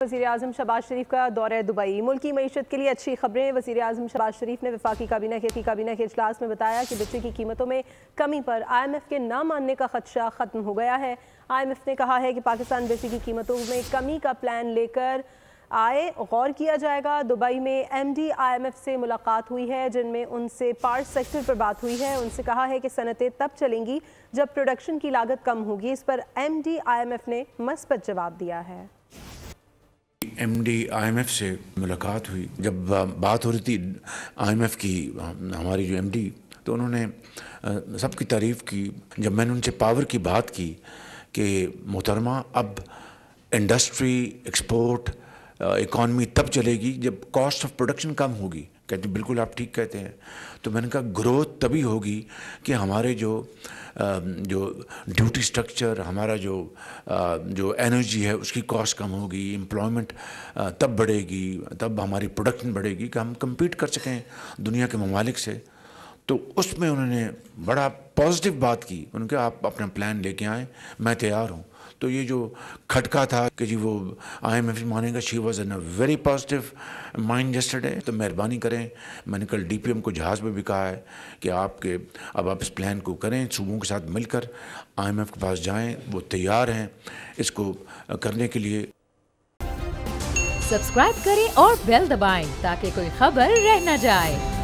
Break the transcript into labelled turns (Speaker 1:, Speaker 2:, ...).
Speaker 1: वज़ीर-ए-आज़म शहबाज शरीफ का दौरा दुबई। मुल्की मईशत के लिए अच्छी खबरें। वज़ीर-ए-आज़म शहबाज शरीफ ने वफाकी काबीना के इजलास में बताया कि बिजली की कीमतों में कमी पर IMF के न मानने का खदशा ख़त्म हो गया है। IMF ने कहा है कि पाकिस्तान बिजली की कीमतों में कमी का प्लान लेकर आए, गौर किया जाएगा। दुबई में MD IMF से मुलाकात हुई है, जिनमें उनसे पावर सेक्टर पर बात हुई है। उनसे कहा है कि सनतें तब चलेंगी जब प्रोडक्शन की लागत कम होगी। इस पर MD IMF ने मस्बत जवाब दिया है।
Speaker 2: MD IMF से मुलाकात हुई, जब बात हो रही थी IMF की, हमारी जो MD, तो उन्होंने सबकी तारीफ़ की। जब मैंने उनसे पावर की बात की कि मोहतरमा अब इंडस्ट्री, एक्सपोर्ट, इकॉनमी तब चलेगी जब कॉस्ट ऑफ प्रोडक्शन कम होगी, कहते बिल्कुल आप ठीक कहते हैं। तो मैंने कहा ग्रोथ तभी होगी कि हमारे जो ड्यूटी स्ट्रक्चर, हमारा जो एनर्जी है उसकी कॉस्ट कम होगी, एम्प्लॉयमेंट तब बढ़ेगी, तब हमारी प्रोडक्शन बढ़ेगी कि हम compete कर सकें दुनिया के ममालिक से। तो उसमें उन्होंने बड़ा पॉजिटिव बात की। उन्होंने कहा आप अपना प्लान लेके आएँ, मैं तैयार हूँ। तो ये जो खटका था कि जी वो IMF मानेगा, she was in a very positive mind yesterday. तो मेहरबानी करें, मैंने कल DPM को जहाज़ में भी कहा है कि अब आप इस प्लान को करें, सूबों के साथ मिलकर IMF के पास जाएं, वो तैयार हैं इसको करने के लिए।
Speaker 3: सब्सक्राइब करें और बेल दबाएं ताकि कोई खबर रह न जाए।